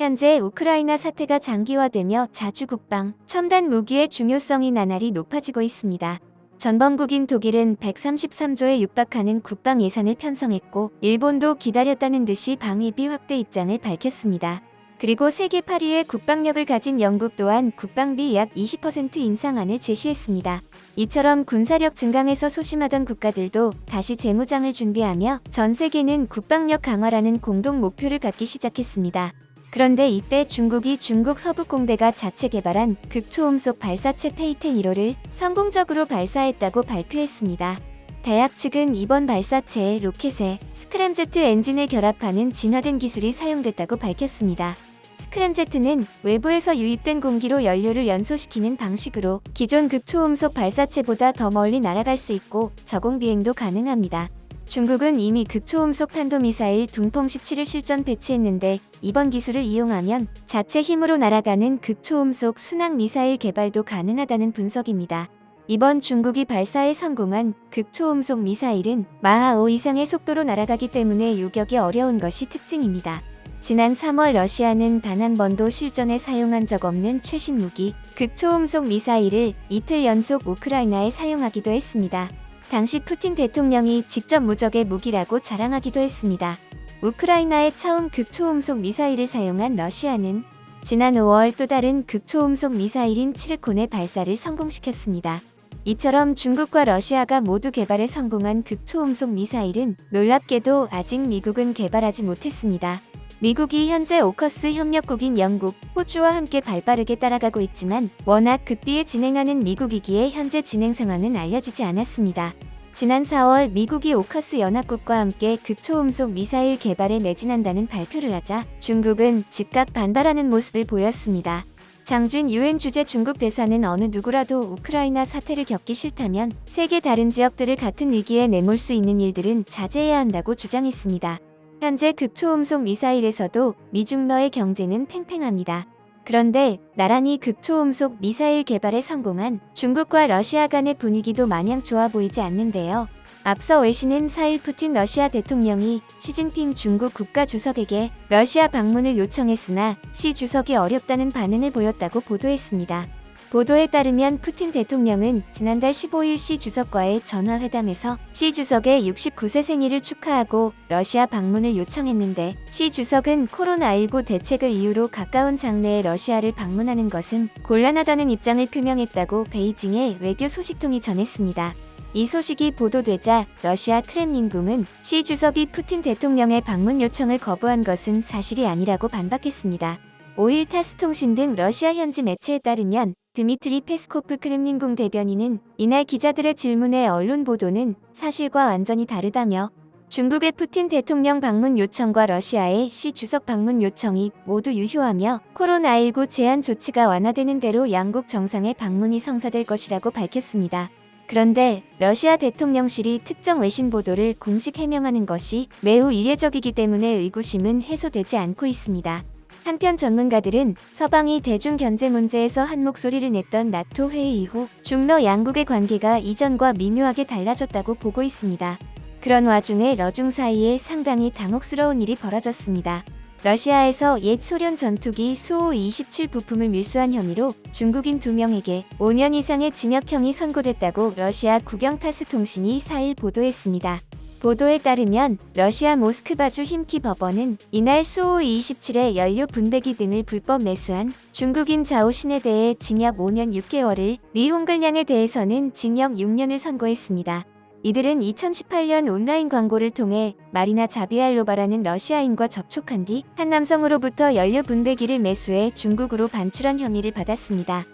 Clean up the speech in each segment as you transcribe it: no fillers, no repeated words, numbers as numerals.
현재 우크라이나 사태가 장기화되며 자주 국방, 첨단 무기의 중요성이 나날이 높아지고 있습니다. 전범국인 독일은 133조에 육박하는 국방 예산을 편성했고 일본도 기다렸다는 듯이 방위비 확대 입장을 밝혔습니다. 그리고 세계 8위의 국방력을 가진 영국 또한 국방비 약 20% 인상안을 제시했습니다. 이처럼 군사력 증강에서 소심하던 국가들도 다시 재무장을 준비하며 전 세계는 국방력 강화라는 공동 목표를 갖기 시작했습니다. 그런데 이때 중국이 중국 서북공대가 자체 개발한 극초음속 발사체 페이텐 1호를 성공적으로 발사했다고 발표했습니다. 대학 측은 이번 발사체에 로켓에 스크램제트 엔진을 결합하는 진화된 기술이 사용됐다고 밝혔습니다. 스크램제트는 외부에서 유입된 공기로 연료를 연소시키는 방식으로 기존 극초음속 발사체보다 더 멀리 날아갈 수 있고 저공 비행도 가능합니다. 중국은 이미 극초음속 탄도미사일 둥펑 17을 실전 배치했는데 이번 기술을 이용하면 자체 힘으로 날아가는 극초음속 순항 미사일 개발도 가능하다는 분석입니다. 이번 중국이 발사에 성공한 극초음속 미사일은 마하 5 이상의 속도로 날아가기 때문에 요격이 어려운 것이 특징입니다. 지난 3월 러시아는 단 한 번도 실전에 사용한 적 없는 최신 무기 극초음속 미사일을 이틀 연속 우크라이나에 사용하기도 했습니다. 당시 푸틴 대통령이 직접 무적의 무기라고 자랑하기도 했습니다. 우크라이나에 처음 극초음속 미사일을 사용한 러시아는 지난 5월 또 다른 극초음속 미사일인 츠르콘의 발사를 성공시켰습니다. 이처럼 중국과 러시아가 모두 개발에 성공한 극초음속 미사일은 놀랍게도 아직 미국은 개발하지 못했습니다. 미국이 현재 오커스 협력국인 영국, 호주와 함께 발빠르게 따라가고 있지만 워낙 극비에 진행하는 미국이기에 현재 진행 상황은 알려지지 않았습니다. 지난 4월 미국이 오커스 연합국과 함께 극초음속 미사일 개발에 매진한다는 발표를 하자 중국은 즉각 반발하는 모습을 보였습니다. 장준 유엔 주재 중국 대사는 어느 누구라도 우크라이나 사태를 겪기 싫다면 세계 다른 지역들을 같은 위기에 내몰 수 있는 일들은 자제해야 한다고 주장했습니다. 현재 극초음속 미사일에서도 미중러의 경쟁은 팽팽합니다. 그런데 나란히 극초음속 미사일 개발에 성공한 중국과 러시아 간의 분위기도 마냥 좋아 보이지 않는데요. 앞서 외신은 4일 푸틴 러시아 대통령이 시진핑 중국 국가주석에게 러시아 방문을 요청했으나 시 주석이 어렵다는 반응을 보였다고 보도했습니다. 보도에 따르면 푸틴 대통령은 지난달 15일 시 주석과의 전화회담에서 시 주석의 69세 생일을 축하하고 러시아 방문을 요청했는데 시 주석은 코로나19 대책을 이유로 가까운 장래에 러시아를 방문하는 것은 곤란하다는 입장을 표명했다고 베이징의 외교 소식통이 전했습니다. 이 소식이 보도되자 러시아 크렘린궁은 시 주석이 푸틴 대통령의 방문 요청을 거부한 것은 사실이 아니라고 반박했습니다. 5일 타스 통신 등 러시아 현지 매체에 따르면 드미트리 페스코프 크렘린궁 대변인은 이날 기자들의 질문에 언론 보도는 사실과 완전히 다르다며 중국의 푸틴 대통령 방문 요청과 러시아의 시 주석 방문 요청이 모두 유효하며 코로나19 제한 조치가 완화되는 대로 양국 정상의 방문이 성사될 것이라고 밝혔습니다. 그런데 러시아 대통령실이 특정 외신 보도를 공식 해명하는 것이 매우 이례적이기 때문에 의구심은 해소되지 않고 있습니다. 한편 전문가들은 서방이 대중 견제 문제에서 한 목소리를 냈던 나토 회의 이후 중러 양국의 관계가 이전과 미묘하게 달라졌다고 보고 있습니다. 그런 와중에 러중 사이에 상당히 당혹스러운 일이 벌어졌습니다. 러시아에서 옛 소련 전투기 수호-27 부품을 밀수한 혐의로 중국인 2명에게 5년 이상의 징역형이 선고됐다고 러시아 국영 타스 통신이 4일 보도했습니다. 보도에 따르면 러시아 모스크바주 힘키 법원은 이날 수호-27의 연료 분배기 등을 불법 매수한 중국인 자오신에 대해 징역 5년 6개월을, 리 홍글량에 대해서는 징역 6년을 선고했습니다. 이들은 2018년 온라인 광고를 통해 마리나 자비알로바라는 러시아인과 접촉한 뒤 한 남성으로부터 연료 분배기를 매수해 중국으로 반출한 혐의를 받았습니다.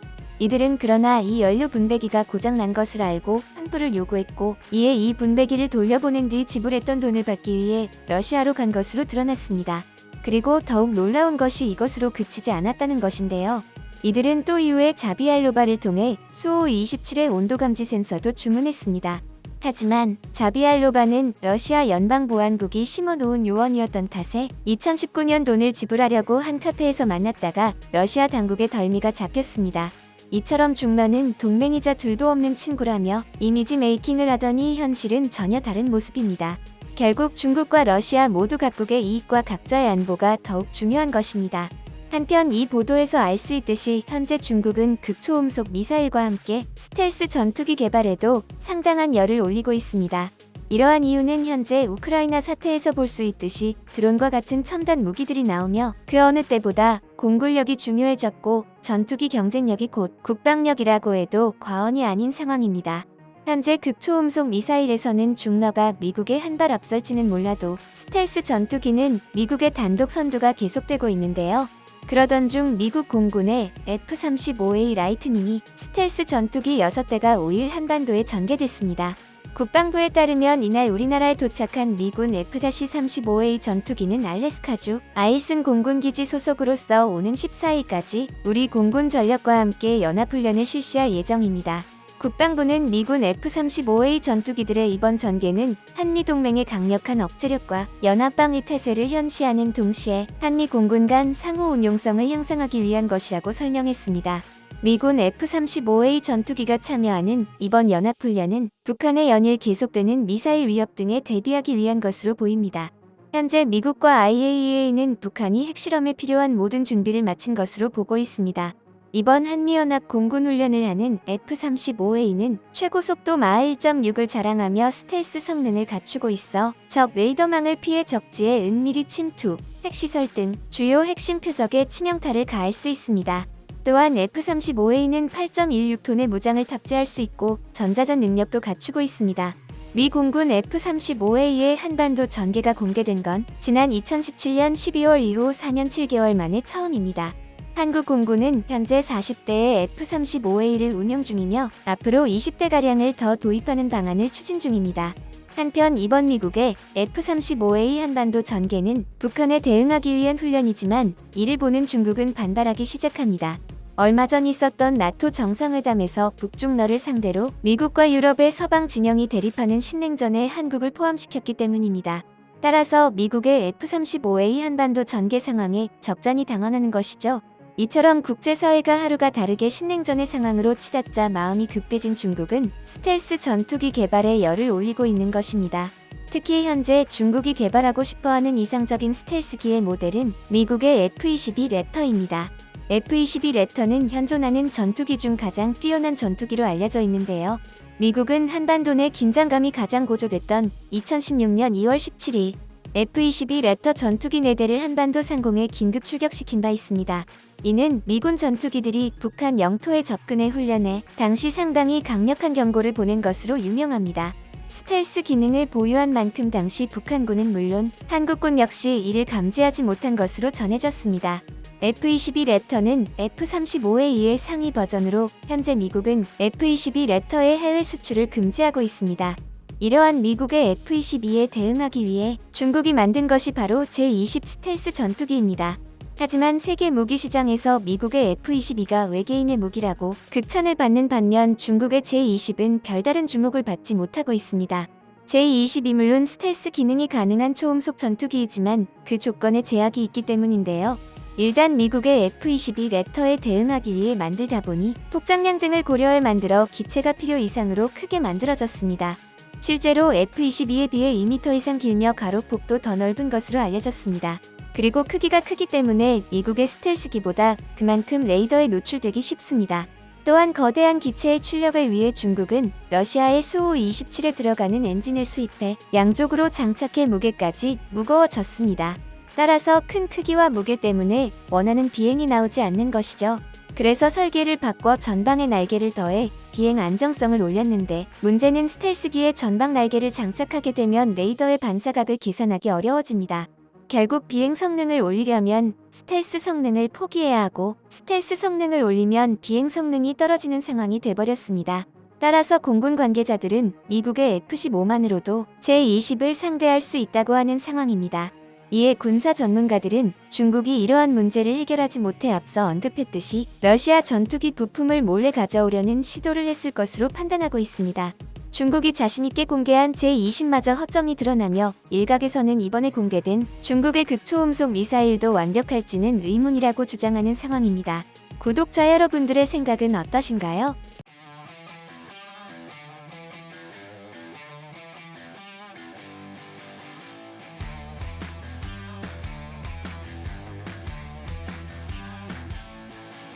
이들은 그러나 이 연료 분배기가 고장난 것을 알고 환불을 요구했고 이에 이 분배기를 돌려보낸 뒤 지불했던 돈을 받기 위해 러시아로 간 것으로 드러났습니다. 그리고 더욱 놀라운 것이 이것으로 그치지 않았다는 것인데요. 이들은 또 이후에 자비알로바를 통해 수호-27의 온도감지 센서도 주문했습니다. 하지만 자비알로바는 러시아 연방보안국이 심어놓은 요원이었던 탓에 2019년 돈을 지불하려고 한 카페에서 만났다가 러시아 당국의 덜미가 잡혔습니다. 이처럼 중러는 동맹이자 둘도 없는 친구라며 이미지 메이킹을 하더니 현실은 전혀 다른 모습입니다. 결국 중국과 러시아 모두 각국의 이익과 각자의 안보가 더욱 중요한 것입니다. 한편 이 보도에서 알 수 있듯이 현재 중국은 극초음속 미사일과 함께 스텔스 전투기 개발에도 상당한 열을 올리고 있습니다. 이러한 이유는 현재 우크라이나 사태에서 볼 수 있듯이 드론과 같은 첨단 무기들이 나오며 그 어느 때보다 공군력이 중요해졌고 전투기 경쟁력이 곧 국방력이라고 해도 과언이 아닌 상황입니다. 현재 극초음속 미사일에서는 중러가 미국에 한 발 앞설지는 몰라도 스텔스 전투기는 미국의 단독 선두가 계속되고 있는데요. 그러던 중 미국 공군의 F-35A 라이트닝이 스텔스 전투기 6대가 5일 한반도에 전개됐습니다. 국방부에 따르면 이날 우리나라에 도착한 미군 F-35A 전투기는 알래스카주 아일슨 공군기지 소속으로서 오는 14일까지 우리 공군 전력과 함께 연합훈련을 실시할 예정입니다. 국방부는 미군 F-35A 전투기들의 이번 전개는 한미동맹의 강력한 억제력과 연합방위 태세를 현시하는 동시에 한미 공군 간 상호 운용성을 향상하기 위한 것이라고 설명했습니다. 미군 F-35A 전투기가 참여하는 이번 연합훈련은 북한의 연일 계속되는 미사일 위협 등에 대비하기 위한 것으로 보입니다. 현재 미국과 IAEA는 북한이 핵실험에 필요한 모든 준비를 마친 것으로 보고 있습니다. 이번 한미연합 공군훈련을 하는 F-35A는 최고속도 마하 1.6을 자랑하며 스텔스 성능을 갖추고 있어 적 레이더망을 피해 적지에 은밀히 침투, 핵시설 등 주요 핵심 표적에 치명타를 가할 수 있습니다. 또한 F-35A는 8.16톤의 무장을 탑재할 수 있고 전자전 능력도 갖추고 있습니다. 미 공군 F-35A의 한반도 전개가 공개된 건 지난 2017년 12월 이후 4년 7개월 만에 처음입니다. 한국 공군은 현재 40대의 F-35A를 운영 중이며 앞으로 20대가량을 더 도입하는 방안을 추진 중입니다. 한편 이번 미국의 F-35A 한반도 전개는 북한에 대응하기 위한 훈련이지만 이를 보는 중국은 반발하기 시작합니다. 얼마 전 있었던 나토 정상회담에서 북중러를 상대로 미국과 유럽의 서방 진영이 대립하는 신냉전에 한국을 포함시켰기 때문입니다. 따라서 미국의 F-35A 한반도 전개 상황에 적잖이 당황하는 것이죠. 이처럼 국제사회가 하루가 다르게 신냉전의 상황으로 치닫자 마음이 급해진 중국은 스텔스 전투기 개발에 열을 올리고 있는 것입니다. 특히 현재 중국이 개발하고 싶어하는 이상적인 스텔스기의 모델은 미국의 F-22 랩터입니다. F-22 랩터는 현존하는 전투기 중 가장 뛰어난 전투기로 알려져 있는데요. 미국은 한반도 내 긴장감이 가장 고조됐던 2016년 2월 17일 F-22 랩터 전투기 4대를 한반도 상공에 긴급 출격시킨 바 있습니다. 이는 미군 전투기들이 북한 영토에 접근해 훈련해 당시 상당히 강력한 경고를 보낸 것으로 유명합니다. 스텔스 기능을 보유한 만큼 당시 북한군은 물론 한국군 역시 이를 감지하지 못한 것으로 전해졌습니다. F-22 랩터는 F-35A의 상위 버전으로 현재 미국은 F-22 랩터의 해외 수출을 금지하고 있습니다. 이러한 미국의 F-22에 대응하기 위해 중국이 만든 것이 바로 제-20 스텔스 전투기입니다. 하지만 세계 무기 시장에서 미국의 F-22가 외계인의 무기라고 극찬을 받는 반면 중국의 제-20은 별다른 주목을 받지 못하고 있습니다. 제-20이 물론 스텔스 기능이 가능한 초음속 전투기이지만 그 조건에 제약이 있기 때문인데요. 일단 미국의 F-22 랩터에 대응하기 위해 만들다 보니 폭장량 등을 고려해 만들어 기체가 필요 이상으로 크게 만들어졌습니다. 실제로 F-22에 비해 2m 이상 길며 가로폭도 더 넓은 것으로 알려졌습니다. 그리고 크기가 크기 때문에 미국의 스텔스기보다 그만큼 레이더에 노출되기 쉽습니다. 또한 거대한 기체의 출력을 위해 중국은 러시아의 수호-27에 들어가는 엔진을 수입해 양쪽으로 장착해 무게까지 무거워졌습니다. 따라서 큰 크기와 무게 때문에 원하는 비행이 나오지 않는 것이죠. 그래서 설계를 바꿔 전방에 날개를 더해 비행 안정성을 올렸는데 문제는 스텔스기에 전방 날개를 장착하게 되면 레이더의 반사각을 계산하기 어려워집니다. 결국 비행 성능을 올리려면 스텔스 성능을 포기해야 하고 스텔스 성능을 올리면 비행 성능이 떨어지는 상황이 돼버렸습니다. 따라서 공군 관계자들은 미국의 F-15만으로도 제-20을 상대할 수 있다고 하는 상황입니다. 이에 군사 전문가들은 중국이 이러한 문제를 해결하지 못해 앞서 언급했듯이 러시아 전투기 부품을 몰래 가져오려는 시도를 했을 것으로 판단하고 있습니다. 중국이 자신있게 공개한 제-20마저 허점이 드러나며 일각에서는 이번에 공개된 중국의 극초음속 미사일도 완벽할지는 의문이라고 주장하는 상황입니다. 구독자 여러분들의 생각은 어떠신가요?